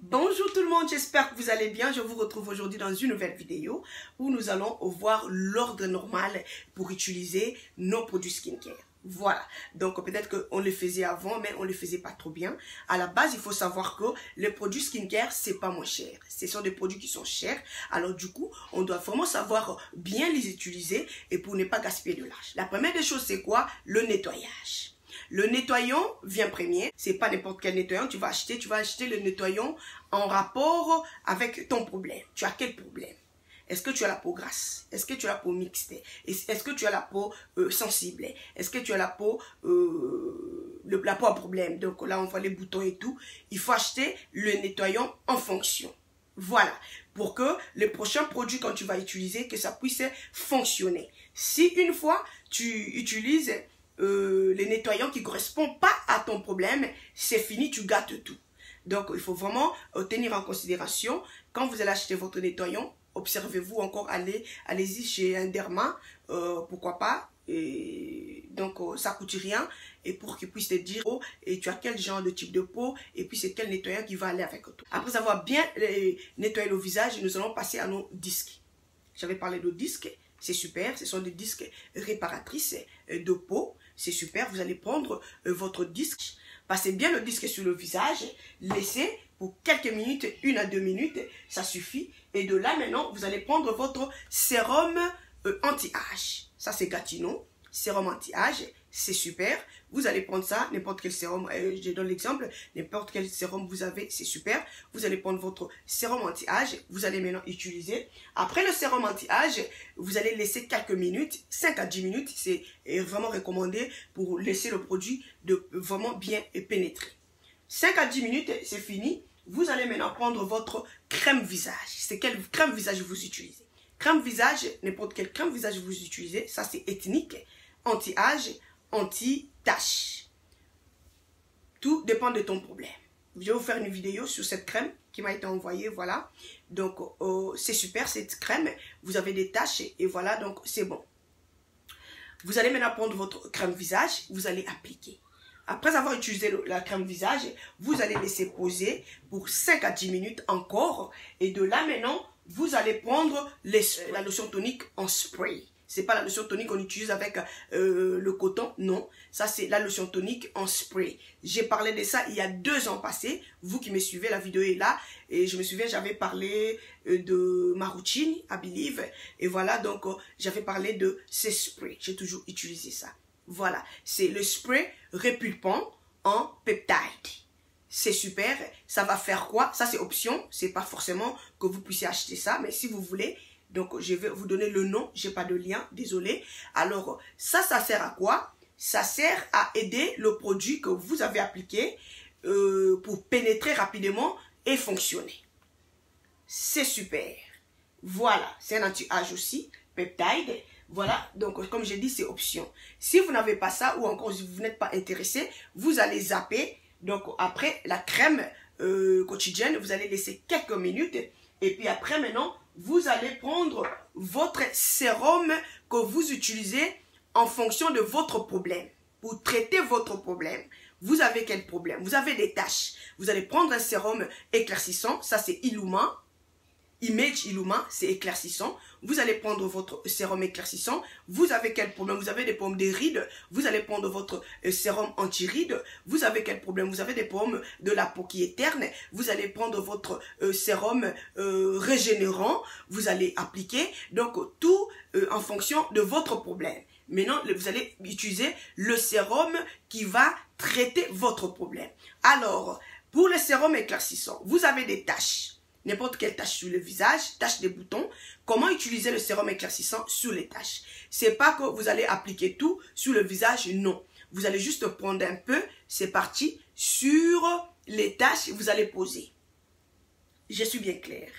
Bonjour tout le monde, j'espère que vous allez bien. Je vous retrouve aujourd'hui dans une nouvelle vidéo où nous allons voir l'ordre normal pour utiliser nos produits skincare. Voilà, donc peut-être qu'on le faisait avant, mais on ne le faisait pas trop bien. À la base, il faut savoir que les produits skincare, c'est pas moins cher. Ce sont des produits qui sont chers. Alors du coup, on doit vraiment savoir bien les utiliser et pour ne pas gaspiller de l'argent. La première des choses, c'est quoi? Le nettoyage. Le nettoyant vient premier, c'est pas n'importe quel nettoyant tu vas acheter le nettoyant en rapport avec ton problème. Tu as quel problème? Est-ce que tu as la peau grasse? Est-ce que tu as la peau mixte? Est-ce que tu as la peau sensible? Est-ce que tu as la peau à problème? Donc là on voit les boutons et tout. Il faut acheter le nettoyant en fonction. Voilà, pour que le prochain produit quand tu vas utiliser, que ça puisse fonctionner. Si une fois tu utilises les nettoyants qui ne correspondent pas à ton problème, c'est fini, tu gâtes tout. Donc, il faut vraiment tenir en considération, quand vous allez acheter votre nettoyant, observez-vous encore, allez-y chez un derma, pourquoi pas, et donc ça coûte rien, et pour qu'il puisse te dire, oh, et tu as quel genre de type de peau, et puis c'est quel nettoyant qui va aller avec toi. Après avoir bien nettoyé le visage, nous allons passer à nos disques. J'avais parlé de disques, c'est super, ce sont des disques réparatrices de peau. C'est super, vous allez prendre votre disque, passez bien le disque sur le visage, laissez pour quelques minutes, 1 à 2 minutes, ça suffit. Et de là maintenant, vous allez prendre votre sérum anti-âge. Ça c'est Gatineau, sérum anti-âge, c'est super. Vous allez prendre ça, n'importe quel sérum, je donne l'exemple, n'importe quel sérum vous avez, c'est super. Vous allez prendre votre sérum anti-âge, vous allez maintenant utiliser. Après le sérum anti-âge, vous allez laisser quelques minutes, 5 à 10 minutes, c'est vraiment recommandé pour laisser le produit de vraiment bien pénétrer. 5 à 10 minutes, c'est fini. Vous allez maintenant prendre votre crème visage. C'est quelle crème visage vous utilisez? Crème visage, n'importe quelle crème visage vous utilisez, ça c'est ethnique, anti-âge, anti-tache. Tout dépend de ton problème. Je vais vous faire une vidéo sur cette crème qui m'a été envoyée, voilà. Donc, c'est super cette crème. Vous avez des taches et voilà, donc c'est bon. Vous allez maintenant prendre votre crème visage, vous allez appliquer. Après avoir utilisé la crème visage, vous allez laisser poser pour 5 à 10 minutes encore. Et de là maintenant, vous allez prendre la lotion tonique en spray. C'est pas la lotion tonique qu'on utilise avec le coton, non. Ça, c'est la lotion tonique en spray. J'ai parlé de ça il y a 2 ans passés. Vous qui me suivez, la vidéo est là. Et je me souviens, j'avais parlé de ma routine, à Believe. Et voilà, donc, j'avais parlé de ces sprays. J'ai toujours utilisé ça. Voilà, c'est le spray répulpant en peptide. C'est super. Ça va faire quoi? Ça, c'est option. C'est pas forcément que vous puissiez acheter ça. Mais si vous voulez... Donc, je vais vous donner le nom. J'ai pas de lien, désolé. Alors, ça sert à quoi? Ça sert à aider le produit que vous avez appliqué pour pénétrer rapidement et fonctionner. C'est super. Voilà, c'est un anti-âge aussi, peptide. Voilà, donc comme j'ai dit, c'est option. Si vous n'avez pas ça ou encore si vous n'êtes pas intéressé, vous allez zapper. Donc, après la crème quotidienne, vous allez laisser quelques minutes. Et puis après, maintenant, vous allez prendre votre sérum que vous utilisez en fonction de votre problème. Pour traiter votre problème, vous avez quel problème? Vous avez des taches. Vous allez prendre un sérum éclaircissant. Ça, c'est Illuma. Image Illuma, c'est éclaircissant. Vous allez prendre votre sérum éclaircissant. Vous avez quel problème? Vous avez des problèmes de rides. Vous allez prendre votre sérum anti-rides. Vous avez quel problème? Vous avez des problèmes de la peau qui est terne. Vous allez prendre votre sérum régénérant. Vous allez appliquer. Donc, tout en fonction de votre problème. Maintenant, vous allez utiliser le sérum qui va traiter votre problème. Alors, pour le sérum éclaircissant, vous avez des taches. N'importe quelle tache sur le visage, tache des boutons. Comment utiliser le sérum éclaircissant sur les taches? C'est pas que vous allez appliquer tout sur le visage, non. Vous allez juste prendre un peu, c'est parti, sur les taches, vous allez poser. Je suis bien claire.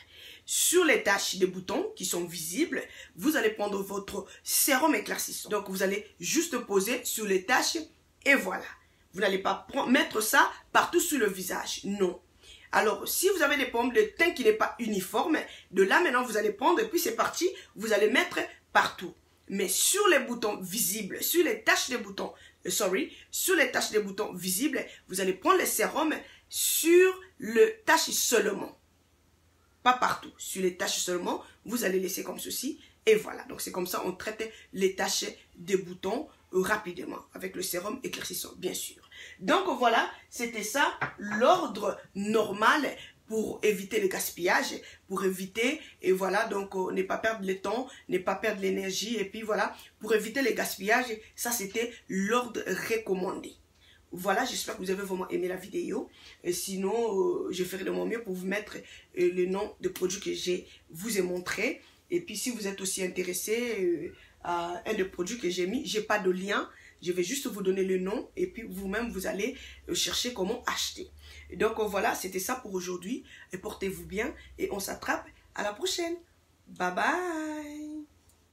Sur les taches des boutons qui sont visibles, vous allez prendre votre sérum éclaircissant. Donc, vous allez juste poser sur les taches et voilà. Vous n'allez pas mettre ça partout sur le visage, non. Alors, si vous avez des problèmes de teint qui n'est pas uniforme, de là maintenant vous allez prendre et puis c'est parti, vous allez mettre partout. Mais sur les boutons visibles, sur les taches des boutons, sur les taches des boutons visibles, vous allez prendre le sérum sur le tache seulement. Pas partout. Sur les taches seulement, vous allez laisser comme ceci. Et voilà. Donc c'est comme ça on traite les taches des boutons rapidement. Avec le sérum éclaircissant, bien sûr. Donc voilà, c'était ça l'ordre normal pour éviter le gaspillage, pour éviter, et voilà, donc ne pas perdre le temps, ne pas perdre l'énergie, et puis voilà, pour éviter le gaspillage, ça c'était l'ordre recommandé. Voilà, j'espère que vous avez vraiment aimé la vidéo. Et sinon, je ferai de mon mieux pour vous mettre le nom de produits que je vous ai montré. Et puis, si vous êtes aussi intéressé à un des produits que j'ai mis, j'ai pas de lien. Je vais juste vous donner le nom et puis vous-même, vous allez chercher comment acheter. Donc, voilà, c'était ça pour aujourd'hui. Et portez-vous bien et on s'attrape à la prochaine. Bye bye!